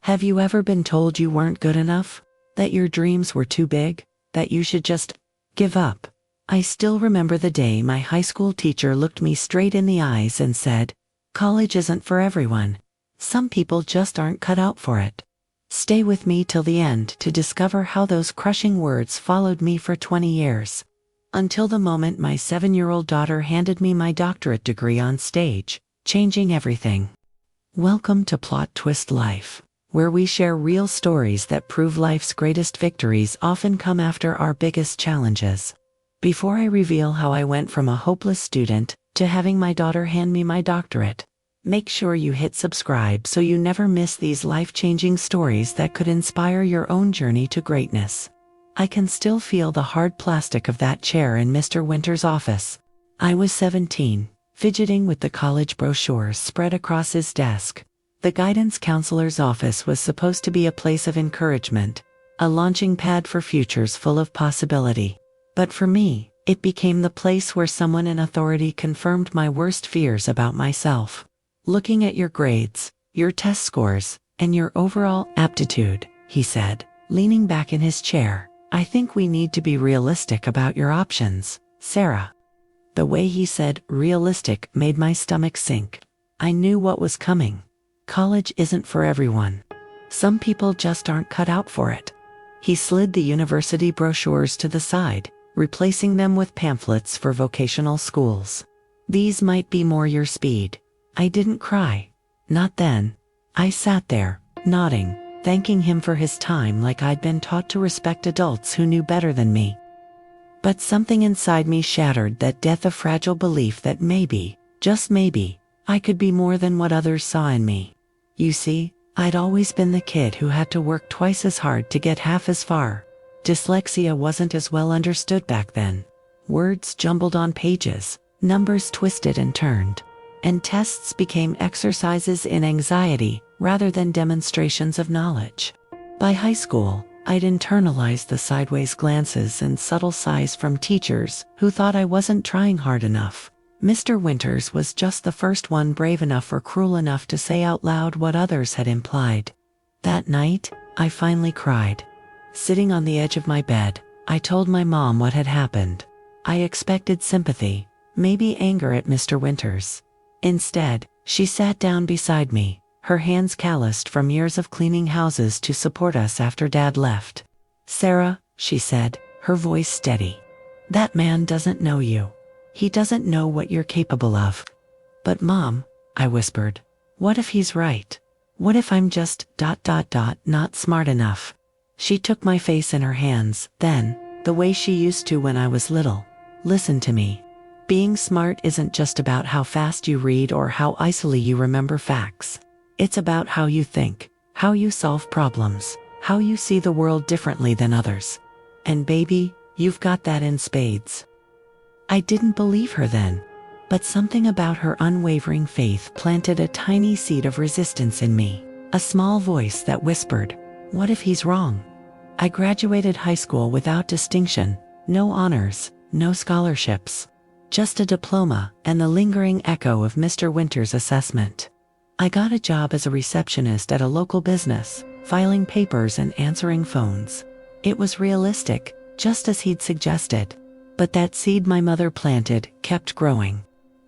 Have you ever been told you weren't good enough? That your dreams were too big? That you should just give up? I still remember the day my high school teacher looked me straight in the eyes and said, "College isn't for everyone. Some people just aren't cut out for it." Stay with me till the end to discover how those crushing words followed me for 20 years. Until the moment my 7-year-old daughter handed me my doctorate degree on stage, changing everything. Welcome to Plot Twist Life, where we share real stories that prove life's greatest victories often come after our biggest challenges. Before I reveal how I went from a hopeless student to having my daughter hand me my doctorate, make sure you hit subscribe so you never miss these life-changing stories that could inspire your own journey to greatness. I can still feel the hard plastic of that chair in Mr. Winter's office. I was 17, fidgeting with the college brochures spread across his desk. The guidance counselor's office was supposed to be a place of encouragement, a launching pad for futures full of possibility. But for me, it became the place where someone in authority confirmed my worst fears about myself. "Looking at your grades, your test scores, and your overall aptitude," he said, leaning back in his chair, "I think we need to be realistic about your options, Sarah." The way he said realistic made my stomach sink. I knew what was coming. College isn't for everyone. Some people just aren't cut out for it. He slid the university brochures to the side, replacing them with pamphlets for vocational schools. "These might be more your speed." I didn't cry. Not then. I sat there, nodding, thanking him for his time like I'd been taught to respect adults who knew better than me. But something inside me shattered that death of fragile belief that maybe, just maybe, I could be more than what others saw in me. You see, I'd always been the kid who had to work twice as hard to get half as far. Dyslexia wasn't as well understood back then. Words jumbled on pages, numbers twisted and turned, and tests became exercises in anxiety rather than demonstrations of knowledge. By high school, I'd internalized the sideways glances and subtle sighs from teachers who thought I wasn't trying hard enough. Mr. Winters was just the first one brave enough or cruel enough to say out loud what others had implied. That night, I finally cried. Sitting on the edge of my bed, I told my mom what had happened. I expected sympathy, maybe anger at Mr. Winters. Instead, she sat down beside me, her hands calloused from years of cleaning houses to support us after Dad left. "Sarah," she said, her voice steady, "that man doesn't know you. He doesn't know what you're capable of." "But Mom," I whispered, "what if he's right? What if I'm just ... not smart enough?" She took my face in her hands, then, the way she used to when I was little. "Listen to me. Being smart isn't just about how fast you read or how easily you remember facts. It's about how you think, how you solve problems, how you see the world differently than others. And baby, you've got that in spades." I didn't believe her then, but something about her unwavering faith planted a tiny seed of resistance in me, a small voice that whispered, "What if he's wrong?" I graduated high school without distinction, no honors, no scholarships, just a diploma and the lingering echo of Mr. Winter's assessment. I got a job as a receptionist at a local business, filing papers and answering phones. It was realistic, just as he'd suggested. But that seed my mother planted kept growing.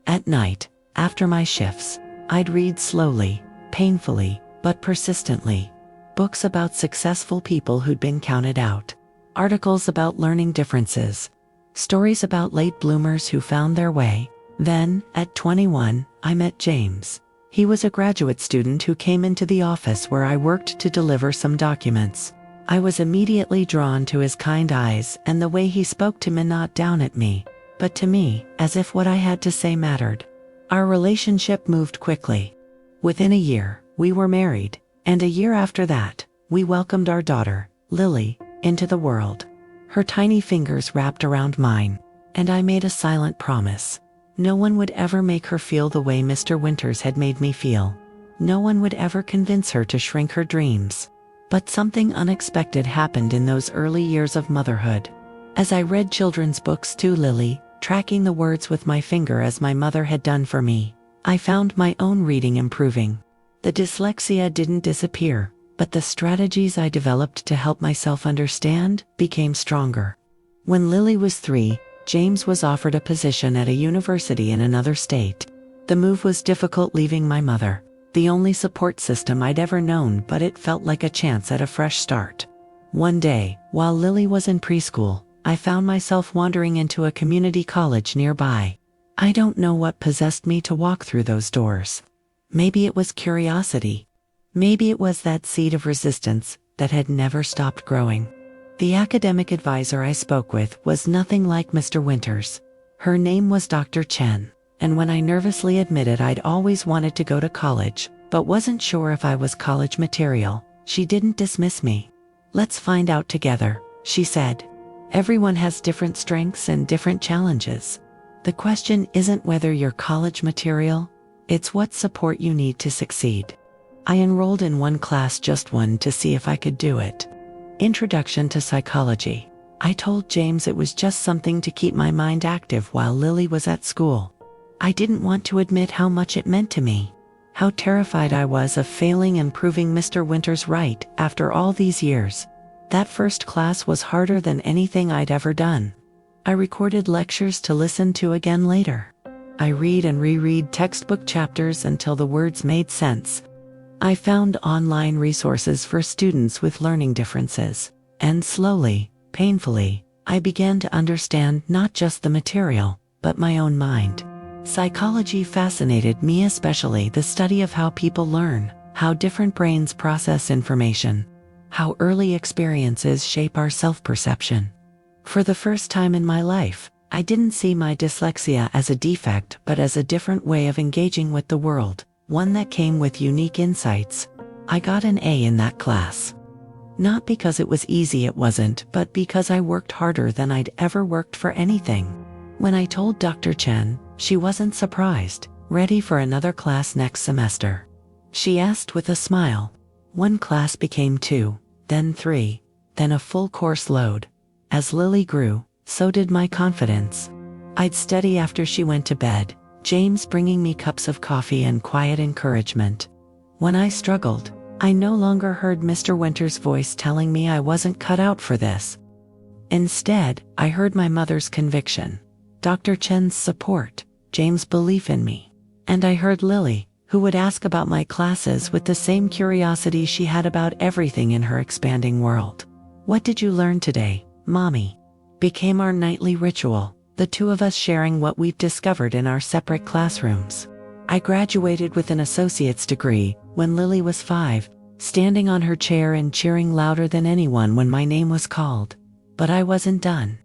At night, after my shifts, I'd read slowly, painfully, but persistently. Books about successful people who'd been counted out. Articles about learning differences. Stories about late bloomers who found their way. Then, at 21, I met James. He was a graduate student who came into the office where I worked to deliver some documents. I was immediately drawn to his kind eyes and the way he spoke to me, not down at me, but to me, as if what I had to say mattered. Our relationship moved quickly. Within a year, we were married, and a year after that, we welcomed our daughter, Lily, into the world. Her tiny fingers wrapped around mine, and I made a silent promise. No one would ever make her feel the way Mr. Winters had made me feel. No one would ever convince her to shrink her dreams. But something unexpected happened in those early years of motherhood. As I read children's books to Lily, tracking the words with my finger as my mother had done for me, I found my own reading improving. The dyslexia didn't disappear, but the strategies I developed to help myself understand became stronger. When Lily was 3, James was offered a position at a university in another state. The move was difficult, leaving my mother, the only support system I'd ever known, but it felt like a chance at a fresh start. One day, while Lily was in preschool, I found myself wandering into a community college nearby. I don't know what possessed me to walk through those doors. Maybe it was curiosity. Maybe it was that seed of resistance that had never stopped growing. The academic advisor I spoke with was nothing like Mr. Winters. Her name was Dr. Chen, and when I nervously admitted I'd always wanted to go to college, but wasn't sure if I was college material, she didn't dismiss me. "Let's find out together," she said. "Everyone has different strengths and different challenges. The question isn't whether you're college material, it's what support you need to succeed." I enrolled in one class, just one, to see if I could do it. Introduction to Psychology. I told James it was just something to keep my mind active while Lily was at school. I didn't want to admit how much it meant to me, how terrified I was of failing and proving Mr. Winters right after all these years. That first class was harder than anything I'd ever done. I recorded lectures to listen to again later. I read and reread textbook chapters until the words made sense. I found online resources for students with learning differences, and slowly, painfully, I began to understand not just the material, but my own mind. Psychology fascinated me, especially the study of how people learn, how different brains process information, how early experiences shape our self-perception. For the first time in my life, I didn't see my dyslexia as a defect but as a different way of engaging with the world, one that came with unique insights. I got an A in that class. Not because it was easy, it wasn't, but because I worked harder than I'd ever worked for anything. When I told Dr. Chen, she wasn't surprised, ready for another class next semester. She asked with a smile. One class became 2, then 3, then a full course load. As Lily grew, so did my confidence. I'd study after she went to bed, James bringing me cups of coffee and quiet encouragement. When I struggled, I no longer heard Mr. Winters' voice telling me I wasn't cut out for this. Instead, I heard my mother's conviction, Dr. Chen's support, James' belief in me. And I heard Lily, who would ask about my classes with the same curiosity she had about everything in her expanding world. "What did you learn today, Mommy?" became our nightly ritual, the two of us sharing what we've discovered in our separate classrooms. I graduated with an associate's degree when Lily was 5, standing on her chair and cheering louder than anyone when my name was called. But I wasn't done.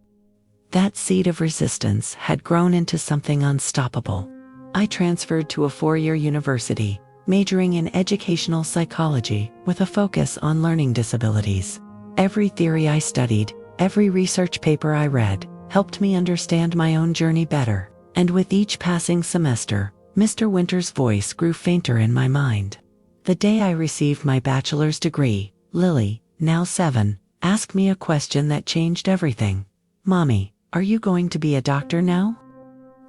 That seed of resistance had grown into something unstoppable. I transferred to a 4-year university, majoring in educational psychology with a focus on learning disabilities. Every theory I studied, every research paper I read, helped me understand my own journey better, and with each passing semester, Mr. Winters' voice grew fainter in my mind. The day I received my bachelor's degree, Lily, now 7, asked me a question that changed everything. "Mommy, are you going to be a doctor now?"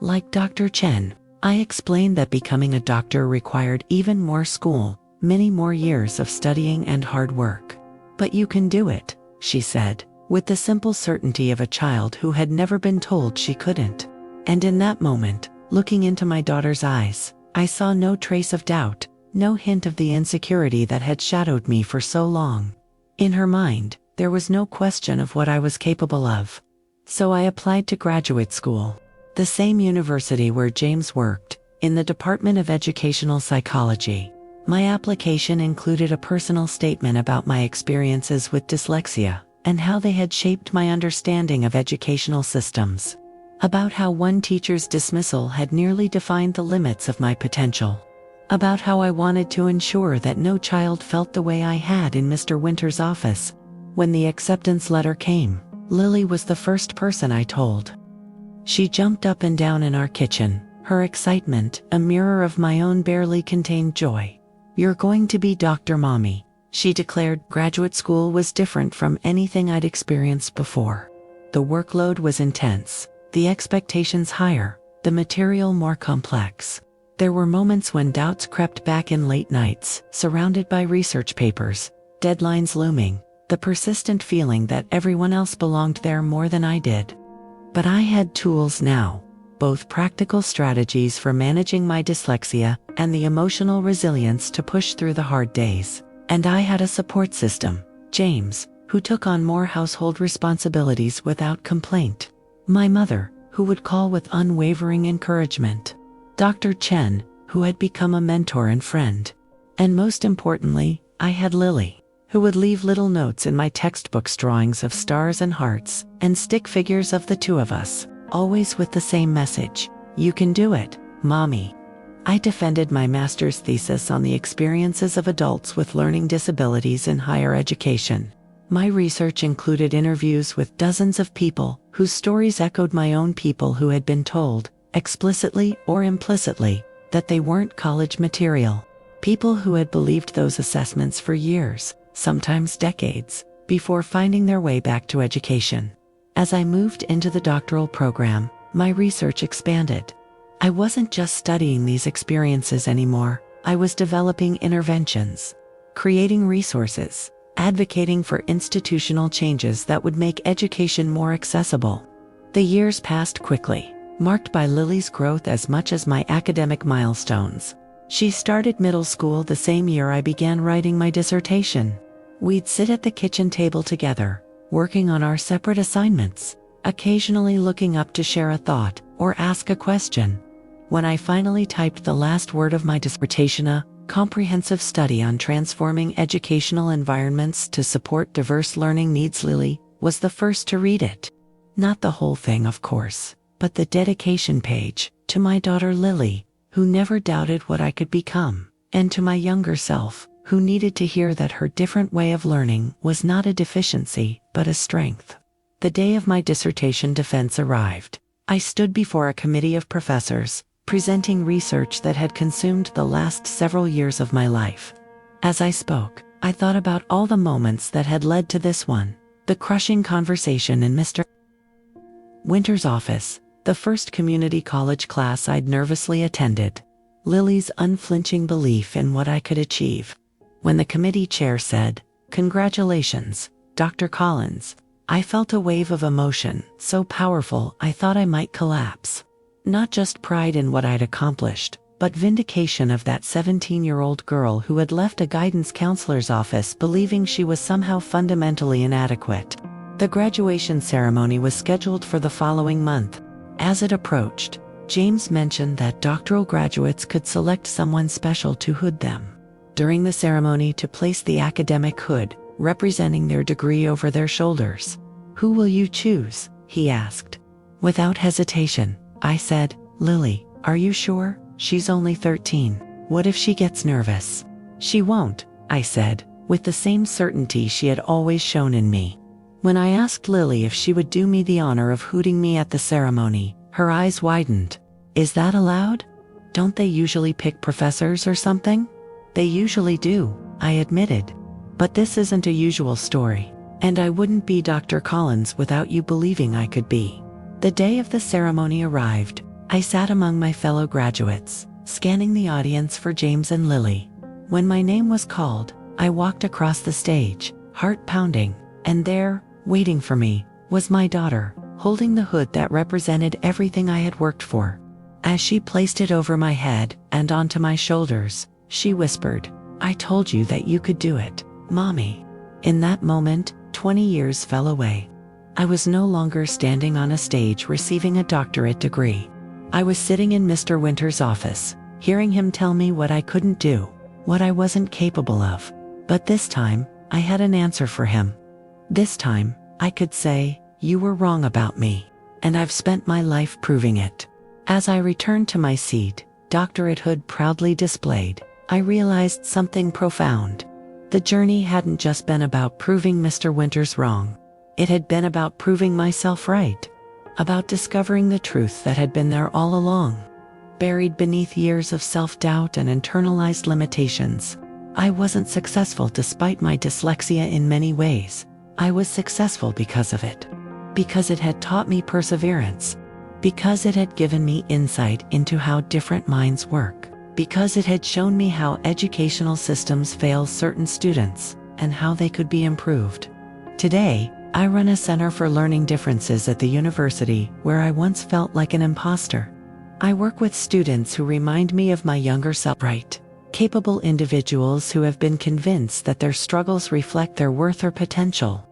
Like Dr. Chen, I explained that becoming a doctor required even more school, many more years of studying and hard work. "But you can do it," she said, with the simple certainty of a child who had never been told she couldn't. And in that moment, looking into my daughter's eyes, I saw no trace of doubt, no hint of the insecurity that had shadowed me for so long. In her mind, there was no question of what I was capable of. So I applied to graduate school, the same university where James worked, in the Department of Educational Psychology. My application included a personal statement about my experiences with dyslexia, and how they had shaped my understanding of educational systems. About how one teacher's dismissal had nearly defined the limits of my potential. About how I wanted to ensure that no child felt the way I had in Mr. Winters' office. When the acceptance letter came, Lily was the first person I told. She jumped up and down in our kitchen, her excitement a mirror of my own barely contained joy. "You're going to be Dr. Mommy," she declared. Graduate school was different from anything I'd experienced before. The workload was intense, the expectations higher, the material more complex. There were moments when doubts crept back in late nights, surrounded by research papers, deadlines looming, the persistent feeling that everyone else belonged there more than I did. But I had tools now, both practical strategies for managing my dyslexia and the emotional resilience to push through the hard days. And I had a support system, James, who took on more household responsibilities without complaint. My mother, who would call with unwavering encouragement. Dr. Chen, who had become a mentor and friend. And most importantly, I had Lily, who would leave little notes in my textbook's drawings of stars and hearts, and stick figures of the two of us, always with the same message: "You can do it, Mommy." I defended my master's thesis on the experiences of adults with learning disabilities in higher education. My research included interviews with dozens of people whose stories echoed my own, people who had been told, explicitly or implicitly, that they weren't college material. People who had believed those assessments for years, sometimes decades, before finding their way back to education. As I moved into the doctoral program, my research expanded. I wasn't just studying these experiences anymore, I was developing interventions, creating resources, advocating for institutional changes that would make education more accessible. The years passed quickly, marked by Lily's growth as much as my academic milestones. She started middle school the same year I began writing my dissertation. We'd sit at the kitchen table together, working on our separate assignments, occasionally looking up to share a thought or ask a question. When I finally typed the last word of my dissertation, a comprehensive study on transforming educational environments to support diverse learning needs, Lily was the first to read it. Not the whole thing, of course, but the dedication page, to my daughter Lily, who never doubted what I could become, and to my younger self, who needed to hear that her different way of learning was not a deficiency, but a strength. The day of my dissertation defense arrived. I stood before a committee of professors, presenting research that had consumed the last several years of my life. As I spoke, I thought about all the moments that had led to this one: the crushing conversation in Mr. Winter's office, the first community college class I'd nervously attended, Lily's unflinching belief in what I could achieve. When the committee chair said, "Congratulations, Dr. Collins," I felt a wave of emotion so powerful I thought I might collapse. Not just pride in what I'd accomplished, but vindication of that 17-year-old girl who had left a guidance counselor's office believing she was somehow fundamentally inadequate. The graduation ceremony was scheduled for the following month. As it approached, James mentioned that doctoral graduates could select someone special to hood them during the ceremony, to place the academic hood, representing their degree, over their shoulders. "Who will you choose?" he asked. Without hesitation, I said, "Lily, are you sure? She's only 13. What if she gets nervous?" "She won't," I said, with the same certainty she had always shown in me. When I asked Lily if she would do me the honor of hooting me at the ceremony, her eyes widened. "Is that allowed? Don't they usually pick professors or something?" "They usually do," I admitted. "But this isn't a usual story, and I wouldn't be Dr. Collins without you believing I could be." The day of the ceremony arrived. I sat among my fellow graduates, scanning the audience for James and Lily. When my name was called, I walked across the stage, heart pounding, and there, waiting for me, was my daughter, holding the hood that represented everything I had worked for. As she placed it over my head and onto my shoulders, she whispered, "I told you that you could do it, Mommy." In that moment, 20 years fell away. I was no longer standing on a stage receiving a doctorate degree. I was sitting in Mr. Winter's office, hearing him tell me what I couldn't do, what I wasn't capable of. But this time, I had an answer for him. This time, I could say, "You were wrong about me, and I've spent my life proving it." As I returned to my seat, doctorate hood proudly displayed, I realized something profound. The journey hadn't just been about proving Mr. Winters wrong. It had been about proving myself right. About discovering the truth that had been there all along, buried beneath years of self-doubt and internalized limitations. I wasn't successful despite my dyslexia in many ways. I was successful because of it. Because it had taught me perseverance. Because it had given me insight into how different minds work. Because it had shown me how educational systems fail certain students, and how they could be improved. Today, I run a center for learning differences at the university where I once felt like an imposter. I work with students who remind me of my younger self, bright, capable individuals who have been convinced that their struggles reflect their worth or potential.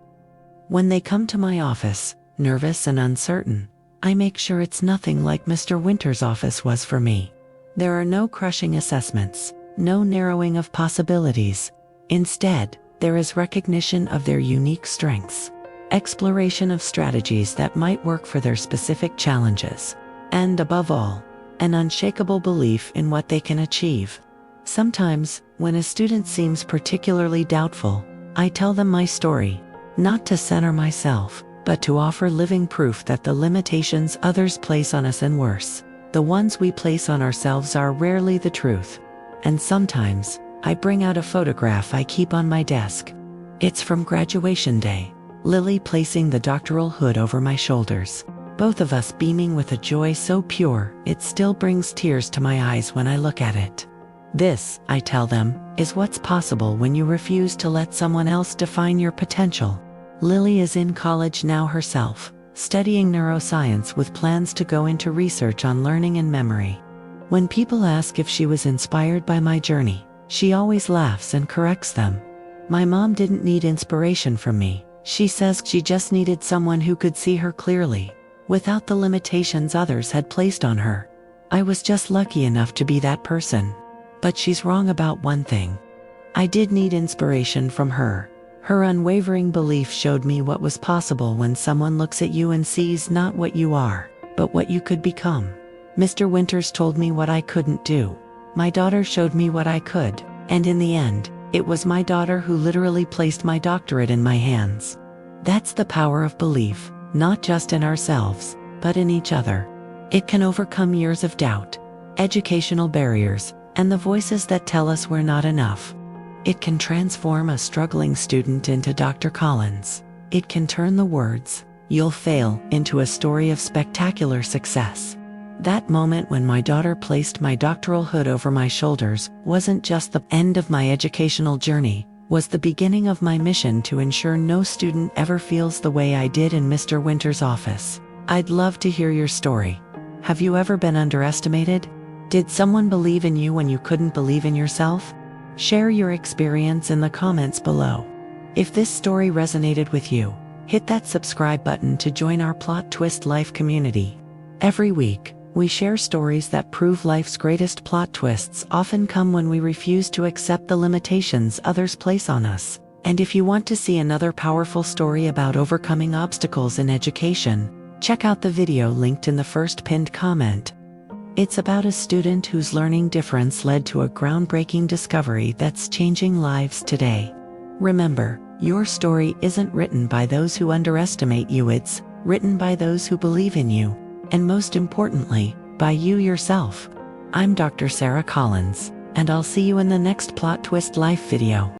When they come to my office, nervous and uncertain, I make sure it's nothing like Mr. Winter's office was for me. There are no crushing assessments, no narrowing of possibilities. Instead, there is recognition of their unique strengths, exploration of strategies that might work for their specific challenges, and above all, an unshakable belief in what they can achieve. Sometimes, when a student seems particularly doubtful, I tell them my story, not to center myself, but to offer living proof that the limitations others place on us, and worse, the ones we place on ourselves, are rarely the truth. And sometimes, I bring out a photograph I keep on my desk. It's from graduation day, Lily placing the doctoral hood over my shoulders, both of us beaming with a joy so pure it still brings tears to my eyes when I look at it. This, I tell them, is what's possible when you refuse to let someone else define your potential. Lily is in college now herself, studying neuroscience with plans to go into research on learning and memory. When people ask if she was inspired by my journey, she always laughs and corrects them. My mom didn't need inspiration from me. She says she just needed someone who could see her clearly, without the limitations others had placed on her. I was just lucky enough to be that person. But she's wrong about one thing. I did need inspiration from her. Her unwavering belief showed me what was possible when someone looks at you and sees not what you are, but what you could become. Mr. Winters told me what I couldn't do. My daughter showed me what I could, and in the end, it was my daughter who literally placed my doctorate in my hands. That's the power of belief, not just in ourselves, but in each other. It can overcome years of doubt, educational barriers, and the voices that tell us we're not enough. It can transform a struggling student into Dr. Collins. It can turn the words, "You'll fail," into a story of spectacular success. That moment when my daughter placed my doctoral hood over my shoulders wasn't just the end of my educational journey, was the beginning of my mission to ensure no student ever feels the way I did in Mr. Winter's office. I'd love to hear your story. Have you ever been underestimated? Did someone believe in you when you couldn't believe in yourself? Share your experience in the comments below. If this story resonated with you, hit that subscribe button to join our Plot Twist Life community. Every week, we share stories that prove life's greatest plot twists often come when we refuse to accept the limitations others place on us. And if you want to see another powerful story about overcoming obstacles in education, check out the video linked in the first pinned comment. It's about a student whose learning difference led to a groundbreaking discovery that's changing lives today. Remember, your story isn't written by those who underestimate you, it's written by those who believe in you, and most importantly, by you yourself. I'm Dr. Sarah Collins, and I'll see you in the next Plot Twist Life video.